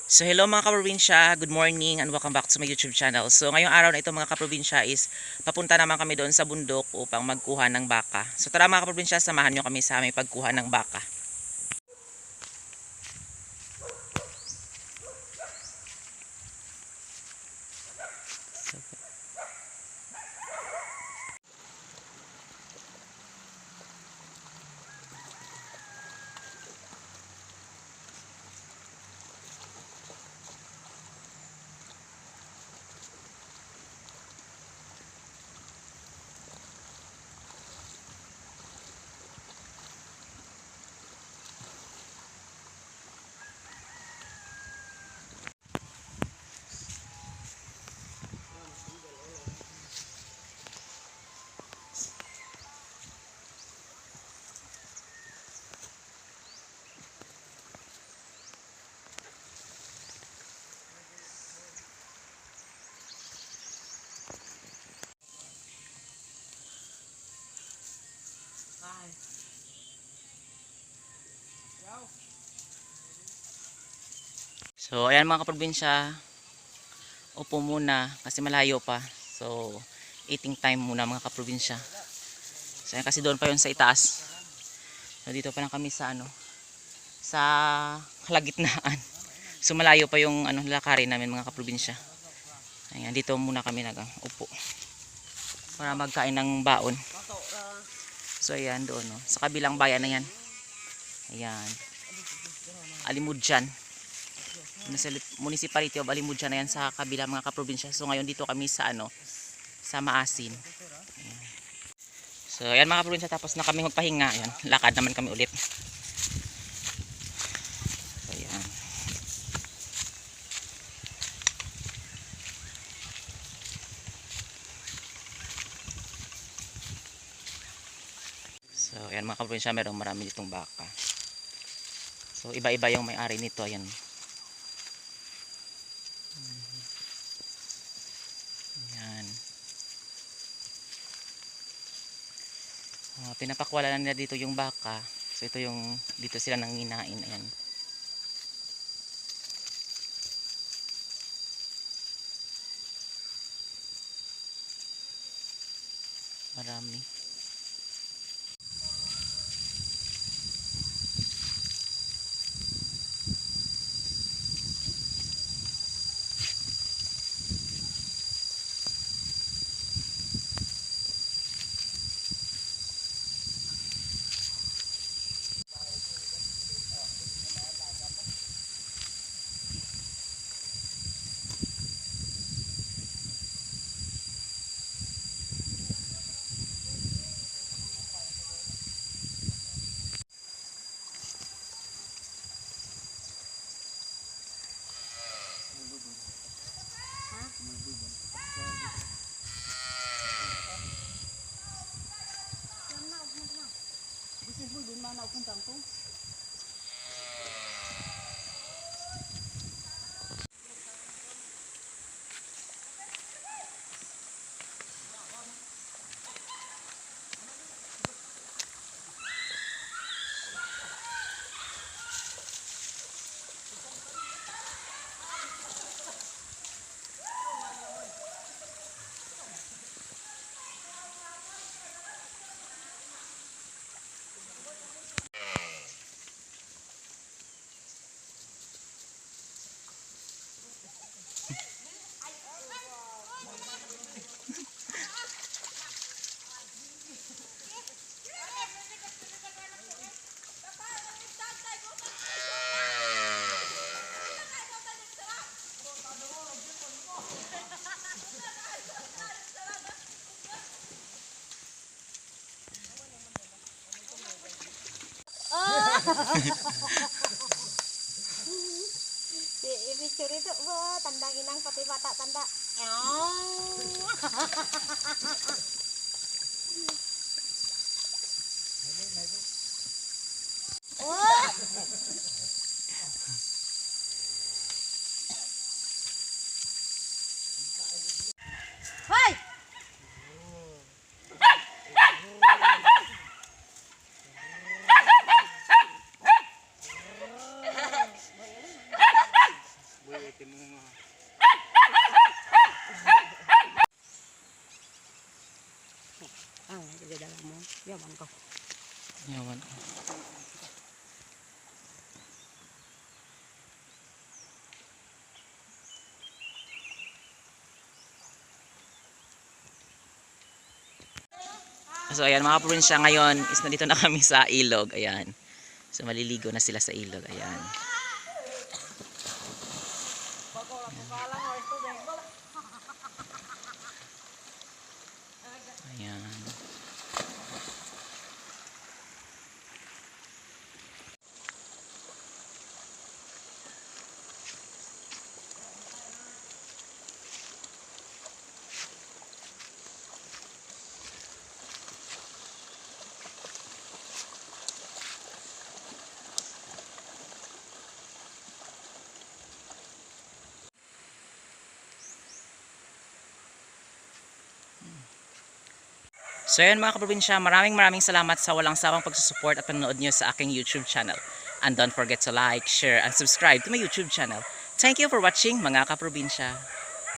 So hello mga kaprobinsya, good morning and welcome back to my YouTube channel. So ngayong araw na ito mga kaprobinsya is papunta naman kami doon sa bundok upang magkuha ng baka. So tara mga kaprobinsya, samahan nyo kami sa aming pagkuha ng baka. So ayan mga kaprobinsya, upo muna kasi malayo pa. So eating time muna mga kaprobinsya. So ayan, kasi doon pa yun sa itaas. So dito pa lang kami sa sa kalagitnaan. So malayo pa yung lalakarin namin mga kaprobinsya. Ayan, dito muna kami upo para magkain ng baon. So ayan doon sa kabilang bayan na yan. Ayan. Alimudjan. Municipality of Alimudjan na yan sa kabila mga kaprobinsya. So ngayon dito kami sa sa Maasin. Ayan. So ayan mga kaprobinsya, tapos na kami magpahinga. Ayan, lakad naman kami ulit. So ayan. So ayan mga kaprobinsya, merong marami ditong baka. So iba-iba yung may-ari nito. Ayan. Ayan. Pinapakwala nila dito yung baka. So ito yung dito sila nanginain. Ayan. Marami. I-picture itu, tandang inang pati bata tanda. Hoy! Ah, dala mo. Yaman ko. Yawan. So ayan mga probinsya, ngayon is nandito na kami sa ilog. Ayan. So maliligo na sila sa ilog. Ayan. Ayan. So ayan mga kaprobinsya, maraming salamat sa walang sawang pagsusupport at panonood nyo sa aking YouTube channel. And don't forget to like, share, and subscribe to my YouTube channel. Thank you for watching mga kaprobinsya.